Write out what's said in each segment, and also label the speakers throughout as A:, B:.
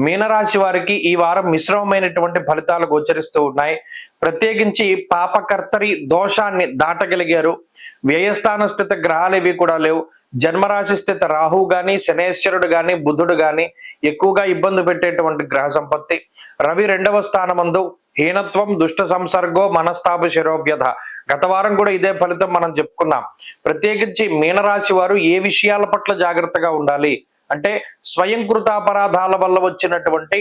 A: మీనరాశి వారికి ఈ వారం మిశ్రమమైనటువంటి ఫలితాలు గోచరిస్తూ ఉన్నాయి. ప్రత్యేకించి పాపకర్తరి దోషాన్ని దాటగలిగారు. వ్యయస్థాన స్థిత గ్రహాలు ఇవి కూడా లేవు. జన్మరాశి స్థిత రాహు గాని, శనేశ్వరుడు గాని, బుధుడు గాని ఎక్కువగా ఇబ్బంది పెట్టేటువంటి గ్రహ సంపత్తి. రవి 2వ స్థానమందు హీనత్వం, దుష్ట సంసర్గో, మనస్తాప శిరోభ్యధ. గత వారం కూడా ఇదే ఫలితం మనం చెప్పుకున్నాం. ప్రత్యేకించి మీనరాశి వారు ఏ విషయాల పట్ల జాగ్రత్తగా ఉండాలి అంటే స్వయంకృతాపరాధాల వల్ల వచ్చినటువంటి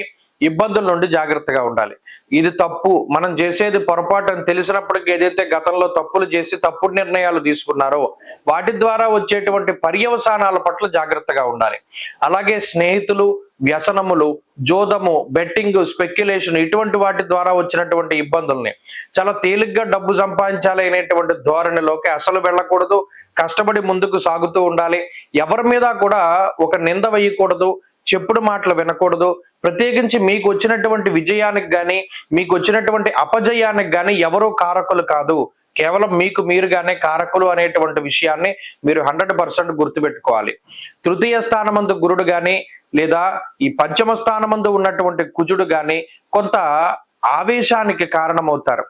A: ఇబ్బందుల నుండి జాగ్రత్తగా ఉండాలి. ఇది తప్పు, మనం చేసేది పొరపాటు అని తెలిసినప్పటికీ ఏదైతే గతంలో తప్పులు చేసి తప్పుడు నిర్ణయాలు తీసుకున్నారో వాటి ద్వారా వచ్చేటువంటి పర్యవసానాల పట్ల జాగ్రత్తగా ఉండాలి. అలాగే స్నేహితులు, వ్యసనములు, జోదము, బెట్టింగ్, స్పెక్యులేషన్ ఇటువంటి వాటి ద్వారా వచ్చినటువంటి ఇబ్బందుల్ని చాలా తేలిగ్గా డబ్బు సంపాదించాలి అనేటువంటి ధోరణిలోకి అసలు వెళ్ళకూడదు. కష్టపడి ముందుకు సాగుతూ ఉండాలి. ఎవరి మీద కూడా ఒక నింద వేయకూడదు, చెప్పుడు మాటలు వినకూడదు. ప్రత్యేకించి మీకు వచ్చినటువంటి విజయానికి కానీ మీకు వచ్చినటువంటి అపజయానికి కానీ ఎవరూ కారకులు కాదు, కేవలం మీకు మీరుగానే కారకులు అనేటువంటి విషయాన్ని మీరు 100% గుర్తుపెట్టుకోవాలి. తృతీయ స్థానమందు గురుడు గాని లేదా ఈ పంచమ స్థానమందు ఉన్నటువంటి కుజుడు గాని కొంత ఆవేశానికి కారణమవుతారు.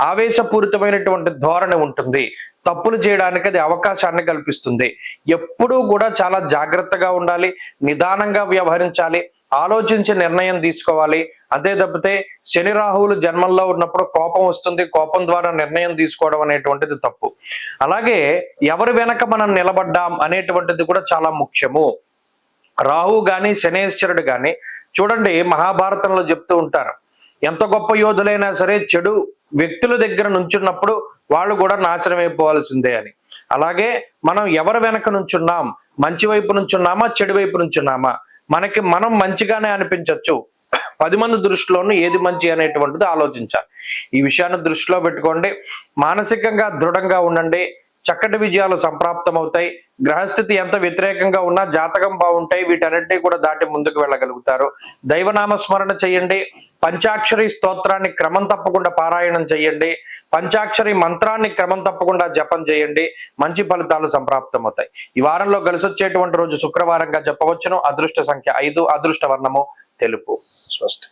A: ఆవేశపూరితమైనటువంటి ధోరణి ఉంటుంది. తప్పులు చేయడానికి అది అవకాశాన్ని కల్పిస్తుంది. ఎప్పుడూ కూడా చాలా జాగ్రత్తగా ఉండాలి, నిదానంగా వ్యవహరించాలి, ఆలోచించి నిర్ణయం తీసుకోవాలి. అంతే తప్పితే శని రాహువులు జన్మంలో ఉన్నప్పుడు కోపం వస్తుంది, కోపం ద్వారా నిర్ణయం తీసుకోవడం అనేటువంటిది తప్పు. అలాగే ఎవరి వెనక మనం నిలబడ్డాం అనేటువంటిది కూడా చాలా ముఖ్యము. రాహు గాని, శనేశ్వరుడు గాని చూడండి, మహాభారతంలో చెప్తూ ఉంటారు, ఎంత గొప్ప యోధులైనా సరే చెడు వ్యక్తుల దగ్గర నుంచున్నప్పుడు వాళ్ళు కూడా నాశనం అయిపోవాల్సిందే అని. అలాగే మనం ఎవరి వెనక నుంచున్నాం, మంచి వైపు నుంచున్నామా, చెడు వైపు నుంచున్నామా, మనకి మనం మంచిగానే అనిపించవచ్చు, 10 మంది దృష్టిలోనూ ఏది మంచి అనేటువంటిది ఆలోచించాలి. ఈ విషయాన్ని దృష్టిలో పెట్టుకోండి. మానసికంగా దృఢంగా ఉండండి. చక్కటి విజయాలు సంప్రాప్తమవుతాయి. గ్రహస్థితి ఎంత వ్యతిరేకంగా ఉన్నా జాతకం బాగుంటాయి. వీటన్నిటినీ కూడా దాటి ముందుకు వెళ్ళగలుగుతారు. దైవనామ స్మరణ చేయండి. పంచాక్షరి స్తోత్రాన్ని క్రమం తప్పకుండా పారాయణం చేయండి. పంచాక్షరి మంత్రాన్ని క్రమం తప్పకుండా జపం చేయండి. మంచి ఫలితాలు సంప్రాప్తమవుతాయి. ఈ వారంలో కలిసి వచ్చేటువంటి రోజు శుక్రవారంగా చెప్పవచ్చును. అదృష్ట సంఖ్య 5, అదృష్ట వర్ణము తెలుపు. స్వస్తి.